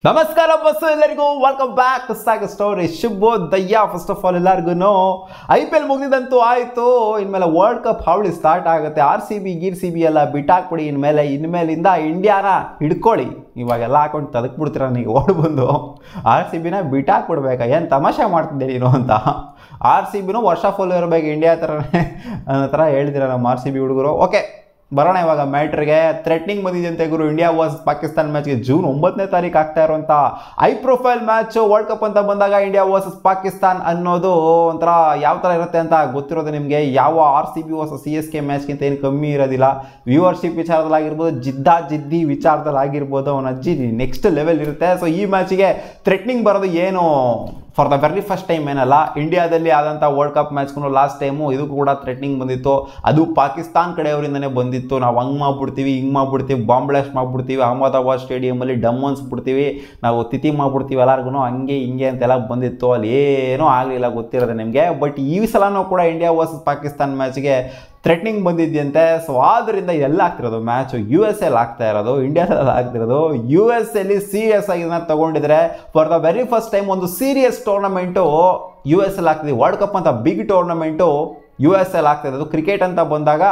ನಮಸ್ಕಾರ ಬಸ್ಸು ಎಲ್ಲರಿಗೂ welcome back ಸಾಗ story ಶುಭೋದಯ. ಫಸ್ಟ್ ಆಫ್ ಆಲ್ ಎಲ್ಲರಿಗೂ IPL ಮುಗಿದಂತೂ ಆಯಿತು. ಇನ್ಮೇಲೆ ವರ್ಲ್ಡ್ ಕಪ್ ಹಾವಳಿ ಸ್ಟಾರ್ಟ್ ಆಗುತ್ತೆ. RCB ಎಲ್ಲ ಬಿಟ್ಟಾಕ್ಬಿಡಿ. ಇನ್ಮೇಲಿಂದ ಇಂಡಿಯಾನ ಹಿಡ್ಕೊಳ್ಳಿ. ಇವಾಗೆಲ್ಲ ಹಾಕೊಂಡು ತದಕ್ಬಿಡ್ತೀರ ನೀವು ಓಡ್ ಬಂದು RCBನ ಬಿಟ್ಟಾಕ್ಬಿಡ್ಬೇಕಾ, ಏನು ತಮಾಷೆ ಮಾಡ್ತಿದ್ದೆ ನೀನು ಅಂತ. RCBನೂ ವರ್ಷ ಫುಲ್ ಇರಬೇಕು ಇಂಡಿಯಾ ಥರನೇ ಅನ್ನೋ ಥರ ಹೇಳ್ತೀರ ನಮ್ಮ RCB ಹುಡುಗರು. ಓಕೆ, ಬರೋಣ ಇವಾಗ ಮ್ಯಾಟ್ರಿಗೆ. ಥ್ರೆಟ್ನಿಂಗ್ ಬಂದಿದೆ ಗುರು. ಇಂಡಿಯಾ ವರ್ಸಸ್ ಪಾಕಿಸ್ತಾನ ಮ್ಯಾಚ್ಗೆ ಜೂನ್ 9ನೇ ತಾರೀಕು ಆಗ್ತಾ ಇರುವಂಥ high profile match. World cup ಅಂತ ಬಂದಾಗ ಇಂಡಿಯಾ ವರ್ಸಸ್ ಪಾಕಿಸ್ತಾನ್ ಅನ್ನೋದು ಒಂಥರ ಯಾವ ಥರ ಇರುತ್ತೆ ಅಂತ ಗೊತ್ತಿರೋದು ನಿಮಗೆ. ಯಾವ RCB ವರ್ಸಸ್ CSK ಮ್ಯಾಚ್ಗಿಂತ ಏನು ಕಮ್ಮಿ ಇರೋದಿಲ್ಲ. ವ್ಯೂವರ್ಶಿಪ್ ವಿಚಾರದಲ್ಲಾಗಿರ್ಬೋದು, ಜಿದ್ದಿ ವಿಚಾರದಲ್ಲಾಗಿರ್ಬೋದು, ಅವನ ಅಜ್ಜಿ ನೆಕ್ಸ್ಟ್ ಲೆವೆಲ್ ಇರುತ್ತೆ. ಸೊ ಈ ಮ್ಯಾಚಿಗೆ ಥ್ರೆಟ್ನಿಂಗ್ ಬರೋದು ಏನು for the very first time ಏನಲ್ಲ, ಇಂಡಿಯಾದಲ್ಲಿ ಆದಂಥ ವರ್ಲ್ಡ್ ಕಪ್ ಮ್ಯಾಚ್ಗೂ ಲಾಸ್ಟ್ ಟೈಮು ಇದಕ್ಕೂ ಕೂಡ ಥ್ರೆಟ್ನಿಂಗ್ ಬಂದಿತ್ತು. ಅದು ಪಾಕಿಸ್ತಾನ ಕಡೆಯವರಿಂದನೇ ಬಂದಿತ್ತು. ನಾವು ಹಂಗೆ ಮಾಡ್ಬಿಡ್ತೀವಿ, ಹಿಂಗೆ ಮಾಡ್ಬಿಡ್ತೀವಿ, ಬಾಂಬ್ ಬ್ಲಾಸ್ಟ್ ಮಾಡ್ಬಿಡ್ತೀವಿ, ಅಹಮದಾಬಾದ್ ಸ್ಟೇಡಿಯಮಲ್ಲಿ ಡಮ್ ಅನ್ಸ್ಬಿಡ್ತೀವಿ, ನಾವು ತಿಥಿ ಮಾಡ್ಬಿಡ್ತೀವಿ ಎಲ್ಲರಿಗೂ, ಹಂಗೆ ಹಿಂಗೆ ಅಂತೆಲ್ಲ ಬಂದಿತ್ತು. ಅಲ್ಲಿ ಏನೂ ಆಗಲಿಲ್ಲ, ಗೊತ್ತಿರೋದೆ ನಿಮಗೆ. ಬಟ್ ಈ ಸಲನೂ ಕೂಡ ಇಂಡಿಯಾ ವರ್ಸಸ್ ಪಾಕಿಸ್ತಾನ ಮ್ಯಾಚ್ಗೆ ಥ್ರೆಟ್ನಿಂಗ್ ಬಂದಿದ್ದಂತೆ. ಸೊ ಆದ್ದರಿಂದ ಎಲ್ಲ ಆಗ್ತಿರೋದು ಮ್ಯಾಚು USA ಆಗ್ತಾ ಇರೋದು, ಇಂಡಿಯಾದಲ್ಲಿ ಆಗ್ತಿರೋದು. USA ಸೀರಿಯಸ್ ಆಗಿ ಇದನ್ನ ತಗೊಂಡಿದ್ರೆ for the very first time ಒಂದು ಸೀರಿಯಸ್ ಟೂರ್ನಮೆಂಟು USA ಆಗ್ತಿದೆ. ವರ್ಲ್ಡ್ ಕಪ್ ಅಂತ ಬಿಗ್ ಟೂರ್ನಮೆಂಟು USA ಆಗ್ತಾ ಇರೋದು. ಕ್ರಿಕೆಟ್ ಅಂತ ಬಂದಾಗ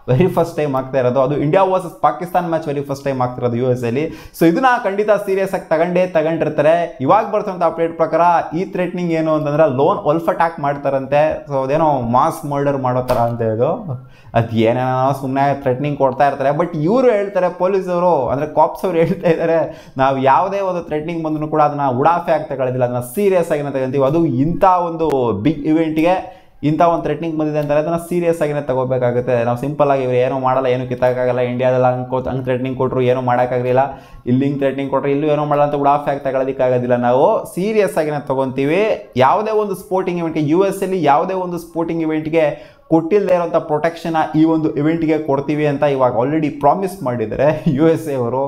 ವೆರಿ ಫಸ್ಟ್ ಟೈಮ್ ಆಗ್ತಾ ಇರೋದು. ಅದು India versus Pakistan match very first time ಆಗ್ತಿರೋದು USA. ಸೊ ಇದನ್ನ ಖಂಡಿತ ಸೀರಿಯಸ್ ಆಗಿ ತಗೊಂಡಿರ್ತಾರೆ. ಇವಾಗ ಬರ್ತಂಥ ಅಪ್ಡೇಟ್ ಪ್ರಕಾರ ಈ ಥ್ರೆಟ್ನಿಂಗ್ ಏನು ಅಂತಂದ್ರೆ ಲೋನ್ ವಲ್ಫ್ ಅಟ್ಯಾಕ್ ಮಾಡ್ತಾರಂತೆ. ಸೊ ಅದೇನೋ ಮಾಸ್ ಮರ್ಡರ್ ಮಾಡೋ ಥರ ಅಂತ ಹೇಳೋದು. ಅದು ಏನೇನೋ ಸುಮ್ಮನೆ ಥ್ರೆಟ್ನಿಂಗ್ ಕೊಡ್ತಾ ಇರ್ತಾರೆ. ಬಟ್ ಇವರು ಹೇಳ್ತಾರೆ, ಪೊಲೀಸವರು ಅಂದರೆ ಕಾಪ್ಸ್ ಅವರು ಹೇಳ್ತಾ ಇದ್ದಾರೆ, ನಾವು ಯಾವುದೇ ಒಂದು ಥ್ರೆಟ್ನಿಂಗ್ ಬಂದರೂ ಕೂಡ ಅದನ್ನು ಉಡಾಫೆ ಆಗಿ ತಗೊಳ್ಳೋದಿಲ್ಲ, ಅದನ್ನು ಸೀರಿಯಸ್ ಆಗಿ ತಗೊಂತೀವಿ. ಅದು ಇಂಥ ಒಂದು ಬಿಗ್ ಇವೆಂಟ್ಗೆ ಇಂಥ ಒಂದು ಥ್ರೆಟ್ನಿಂಗ್ ಬಂದಿದೆ ಅಂತಾರೆ, ಅದನ್ನು ಸೀರಿಯಸ್ ಆಗಿನೇ ತಗೋಬೇಕಾಗುತ್ತೆ. ನಾವು ಸಿಂಪಲ್ ಆಗಿ ಇವರು ಏನೂ ಮಾಡಲ್ಲ, ಏನೂ ಕಿತ್ತಾಕಾಗಲ್ಲ. ಇಂಡಿಯಾದಲ್ಲಿ ಹಂಗೆ ಥ್ರೆಟ್ನಿಂಗ್ ಕೊಟ್ಟರು ಏನೂ ಮಾಡೋಕ್ಕಾಗಲಿಲ್ಲ, ಇಲ್ಲಿ ಹಿಂಗೆ ಥ್ರೆಟ್ನಿಂಗ್ ಕೊಟ್ಟರು ಇಲ್ಲೂ ಏನೂ ಮಾಡಲ್ಲ ಅಂತ ಉಡಾಫೆ ಆಗಿ ತಗೊಳ್ಳೋದಕ್ಕಾಗೋದಿಲ್ಲ. ನಾವು ಸೀರಿಯಸ್ ಆಗಿನೇ ತೊಗೊತೀವಿ. ಯಾವುದೇ ಒಂದು ಸ್ಪೋರ್ಟಿಂಗ್ ಇವೆಂಟ್ಗೆ USA ಯಾವುದೇ ಒಂದು ಸ್ಪೋರ್ಟಿಂಗ್ ಇವೆಂಟ್ಗೆ ಕೊಟ್ಟಿಲ್ಲದೆ ಇರೋಂಥ ಪ್ರೊಟೆಕ್ಷನ್ ಈ ಒಂದು ಇವೆಂಟ್ಗೆ ಕೊಡ್ತೀವಿ ಅಂತ ಇವಾಗ ಆಲ್ರೆಡಿ ಪ್ರಾಮಿಸ್ ಮಾಡಿದ್ದಾರೆ USA ಅವರು.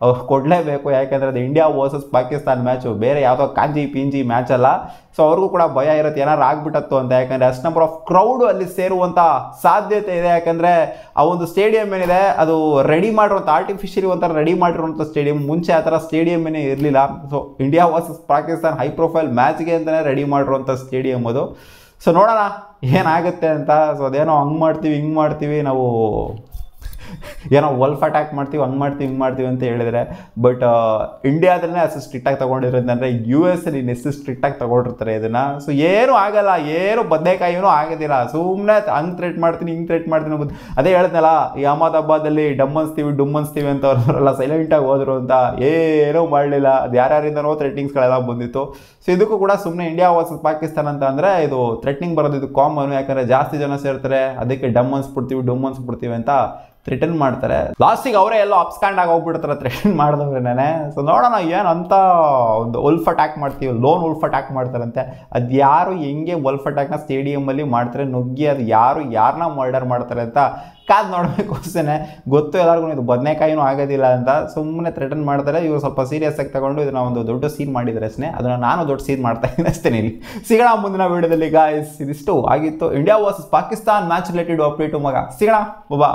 ಅವ್ರು ಕೊಡಲೇಬೇಕು, ಯಾಕೆಂದರೆ ಅದು ಇಂಡಿಯಾ ವರ್ಸಸ್ ಪಾಕಿಸ್ತಾನ ಮ್ಯಾಚು, ಬೇರೆ ಯಾವುದೋ ಕಾಂಜಿ ಪಿಂಜಿ ಮ್ಯಾಚ್ ಅಲ್ಲ. ಸೊ ಅವ್ರಿಗೂ ಕೂಡ ಭಯ ಇರುತ್ತೆ ಏನಾರು ಆಗ್ಬಿಟ್ಟತ್ತು ಅಂತ. ಯಾಕಂದರೆ ಅಷ್ಟು ನಂಬರ್ ಆಫ್ ಕ್ರೌಡು ಅಲ್ಲಿ ಸೇರುವಂಥ ಸಾಧ್ಯತೆ ಇದೆ. ಯಾಕಂದರೆ ಆ ಒಂದು ಸ್ಟೇಡಿಯಂ ಏನಿದೆ ಅದು ರೆಡಿ ಮಾಡಿರುವಂಥ ಆರ್ಟಿಫಿಷಿಯಲಿ ಒಂಥರ ರೆಡಿ ಮಾಡಿರುವಂಥ ಸ್ಟೇಡಿಯಂ. ಮುಂಚೆ ಆ ಥರ ಸ್ಟೇಡಿಯಮ್ಮೇ ಇರಲಿಲ್ಲ. So India versus Pakistan high profile ಮ್ಯಾಚ್ಗೆ ಅಂತಲೇ ರೆಡಿ ಮಾಡಿರುವಂಥ ಸ್ಟೇಡಿಯಂ ಅದು. ಸೊ ನೋಡೋಣ ಏನಾಗುತ್ತೆ ಅಂತ. ಸೊ ಅದೇನೋ ಹಂಗೆ ಮಾಡ್ತೀವಿ ಹಿಂಗೆ ಮಾಡ್ತೀವಿ, ನಾವು ಏನೋ ವಲ್ಫ್ ಅಟ್ಯಾಕ್ ಮಾಡ್ತೀವಿ, ಹಂಗೆ ಮಾಡ್ತೀವಿ ಹಿಂಗೆ ಮಾಡ್ತೀವಿ ಅಂತ ಹೇಳಿದರೆ. ಬಟ್ ಇಂಡಿಯಾದಲ್ಲೇ ಅಷ್ಟು ಸ್ಟ್ರಿಕ್ಟಾಗಿ ತೊಗೊಂಡಿರೋದಂದರೆ US ಇನ್ನೆಷ್ಟು ಸ್ಟ್ರಿಕ್ಟಾಗಿ ತೊಗೊಂಡಿರ್ತಾರೆ ಇದನ್ನು. ಸೊ ಏನೂ ಆಗಲ್ಲ, ಏನು ಬದನೆಕಾಯಿನೂ ಆಗೋದಿಲ್ಲ. ಸುಮ್ಮನೆ ಹಂಗೆ ಥ್ರೆಟ್ ಮಾಡ್ತೀನಿ ಹಿಂಗೆ ಥ್ರೆಟ್ ಮಾಡ್ತೀನಿ ಅನ್ನೋದು. ಅದೇ ಹೇಳ್ದನಲ್ಲ, ಈ ಅಹಮದಾಬಾದಲ್ಲಿ ಡಮ್ ಅನ್ಸ್ತೀವಿ ಅಂತ ಅವರೆಲ್ಲ ಸೈಲೆಂಟಾಗಿ ಹೋದರು ಅಂತ. ಏನೂ ಮಾಡಲಿಲ್ಲ. ಅದು ಯಾರ್ಯಾರಿಂದನೋ ಥ್ರೆಟ್ನಿಂಗ್ಸ್ಗಳೆಲ್ಲ ಬಂದಿತ್ತು. ಸೊ ಇದಕ್ಕೂ ಕೂಡ ಸುಮ್ಮನೆ ಇಂಡಿಯಾ ವರ್ಸಸ್ ಪಾಕಿಸ್ತಾನ ಅಂತ ಅಂದರೆ ಇದು ಥ್ರೆಟ್ನಿಂಗ್ ಬರೋದು ಇದು ಕಾಮನು. ಯಾಕಂದರೆ ಜಾಸ್ತಿ ಜನ ಸೇರ್ತಾರೆ, ಅದಕ್ಕೆ ಡಮ್ ಅನ್ಸ್ಬಿಡ್ತೀವಿ ಅಂತ ಥ್ರೆಟನ್ ಮಾಡ್ತಾರೆ. ಲಾಸ್ಟಿಗೆ ಅವರೇ ಎಲ್ಲೋ ಅಪ್ಸ್ಕ್ಯಾಂಡ್ ಆಗಿ ಹೋಗ್ಬಿಡ್ತಾರೆ ಥ್ರೆಟನ್ ಮಾಡಿದವ್ರೇನೆ. ಸೊ ನೋಡೋಣ ಏನಂತ ಒಂದು ವಲ್ಫ್ ಅಟ್ಯಾಕ್ ಮಾಡ್ತೀವಿ, ಲೋನ್ ವಲ್ಫ್ ಅಟ್ಯಾಕ್ ಮಾಡ್ತಾರಂತೆ. ಅದು ಯಾರು ಹೆಂಗೆ ವಲ್ಫ್ ಅಟ್ಯಾಕ್ನ ಸ್ಟೇಡಿಯಮಲ್ಲಿ ಮಾಡ್ತಾರೆ ನುಗ್ಗಿ, ಅದು ಯಾರನ್ನ ಮರ್ಡರ್ ಮಾಡ್ತಾರೆ ಅಂತ ಕಾದು ನೋಡಬೇಕು ಅಷ್ಟೇ. ಗೊತ್ತು ಎಲ್ಲರಿಗೂ ಇದು ಬದನೆಕಾಯಿನೂ ಆಗೋದಿಲ್ಲ ಅಂತ. ಸುಮ್ಮನೆ ಥ್ರೆಟನ್ ಮಾಡ್ತಾರೆ. ಇವರು ಸ್ವಲ್ಪ ಸೀರಿಯಸ್ ಆಗಿ ತಗೊಂಡು ಇದನ್ನ ಒಂದು ದೊಡ್ಡ ಸೀನ್ ಮಾಡಿದ್ದಾರೆ ಅಷ್ಟೇ. ಅದನ್ನು ನಾನು ದೊಡ್ಡ ಸೀನ್ ಮಾಡ್ತಾ ಇದ್ದೀನಿ ಅಷ್ಟೇ. ಇಲ್ಲಿ ಸಿಗೋಣ ಮುಂದಿನ ವೀಡಿಯೋದಲ್ಲಿ ಗಾಯ್ಸ್. ಇದಿಷ್ಟು ಆಗಿತ್ತು India versus Pakistan match related update. ಸಿಗೋಣ, ಬಾಬಾ.